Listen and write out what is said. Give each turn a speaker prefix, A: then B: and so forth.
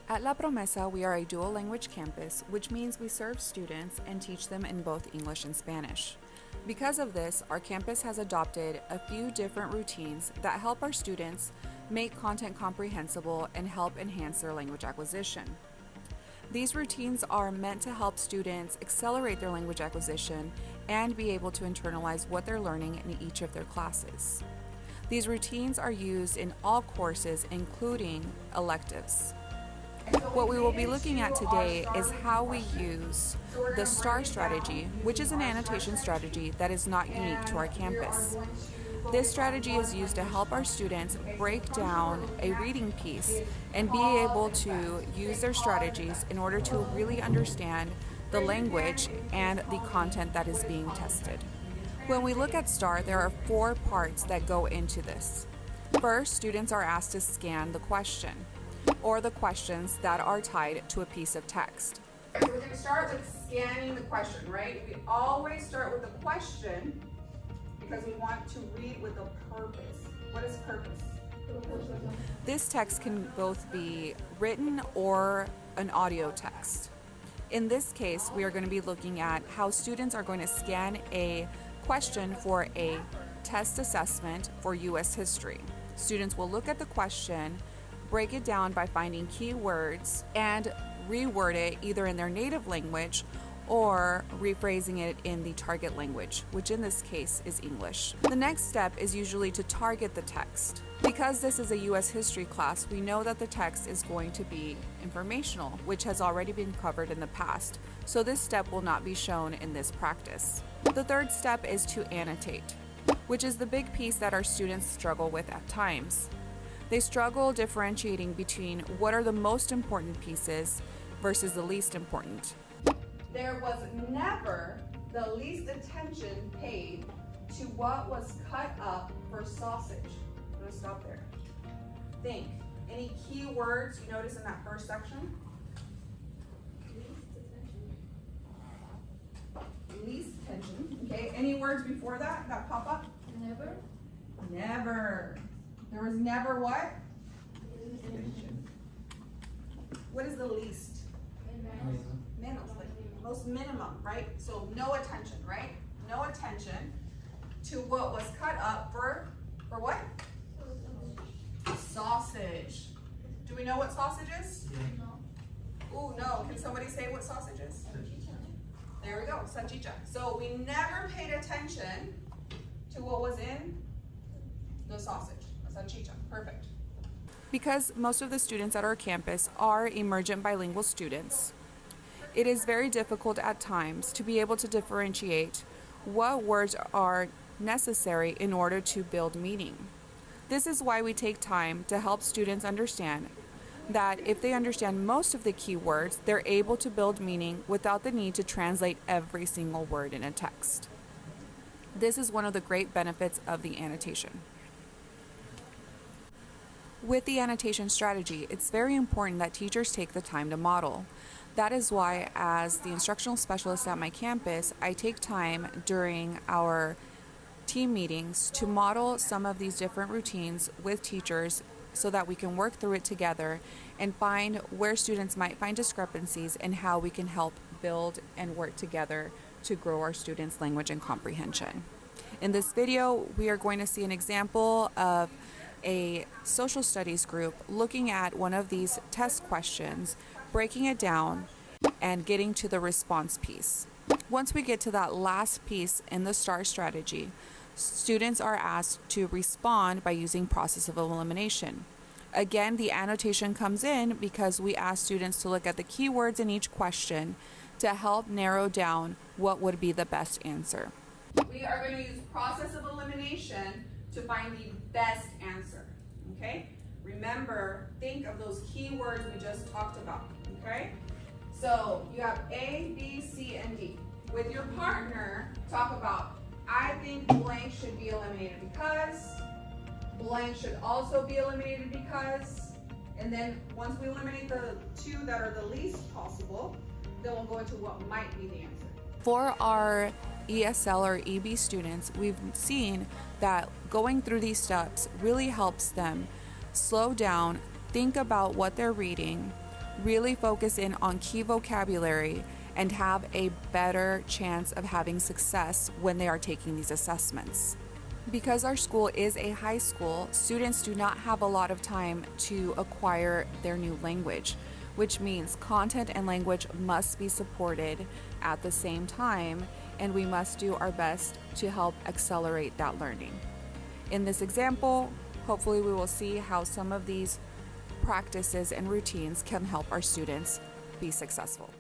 A: At La Promesa, we are a dual language campus, which means we serve students and teach them in both English and Spanish. Because of this, our campus has adopted a few different routines that help our students make content comprehensible and help enhance their language acquisition. These routines are meant to help students accelerate their language acquisition and be able to internalize what they're learning in each of their classes. These routines are used in all courses, including electives. What we will be looking at today is how we use the STAR strategy, which is an annotation strategy that is not unique to our campus. This strategy is used to help our students break down a reading piece and be able to use their strategies in order to really understand the language and the content that is being tested. When we look at STAR, there are 4 parts that go into this. First, students are asked to scan the question or the questions that are tied to a piece of text.
B: So we're going to start with scanning the question, right? We always start with the question because we want to read with a purpose. What is purpose?
A: This text can both be written or an audio text. In this case, we are going to be looking at how students are going to scan a question for a test assessment for U.S. history. Students will look at the question, break it down by finding keywords, and reword it either in their native language or rephrasing it in the target language, which in this case is English. The next step is usually to target the text. Because this is a U.S. history class, we know that the text is going to be informational, which has already been covered in the past, so this step will not be shown in this practice. The third step is to annotate, which is the big piece that our students struggle with at times. They struggle differentiating between what are the most important pieces versus the least important.
B: There was never the least attention paid to what was cut up for sausage. I'm going to stop there. Think. Any key words you notice in that first section? Least attention. Okay. Any words before that pop up?
C: Never.
B: Never. There was never what? What is the least? Minimum. Like most minimum, right? So no attention, right? No attention to what was cut up for what? Sausage. Do we know what sausage is?
C: No.
B: Ooh, no. Can somebody say what sausage is? There we go, salchicha. So we never paid attention to what was in the sausage, salchicha. Perfect.
A: Because most of the students at our campus are emergent bilingual students, it is very difficult at times to be able to differentiate what words are necessary in order to build meaning. This is why we take time to help students understand that if they understand most of the key words, they're able to build meaning without the need to translate every single word in a text. This is one of the great benefits of the annotation. With the annotation strategy, it's very important that teachers take the time to model. That is why, as the instructional specialist at my campus, I take time during our team meetings to model some of these different routines with teachers so that we can work through it together and find where students might find discrepancies and how we can help build and work together to grow our students' language and comprehension. In this video, we are going to see an example of a social studies group looking at one of these test questions, breaking it down, and getting to the response piece. Once we get to that last piece in the STAR strategy, students are asked to respond by using process of elimination. Again, the annotation comes in because we ask students to look at the keywords in each question to help narrow down what would be the best answer.
B: We are going to use process of elimination to find the best answer, okay? Remember, think of those key words we just talked about, okay? So you have A, B, C, and D. With your partner, talk about, I think blank should be eliminated because, blank should also be eliminated because, and then once we eliminate the 2 that are the least possible, then we'll go into what might be the answer.
A: For our ESL or EB students, we've seen that going through these steps really helps them slow down, think about what they're reading, really focus in on key vocabulary, and have a better chance of having success when they are taking these assessments. Because our school is a high school, students do not have a lot of time to acquire their new language, which means content and language must be supported at the same time, and we must do our best to help accelerate that learning. In this example, hopefully we will see how some of these practices and routines can help our students be successful.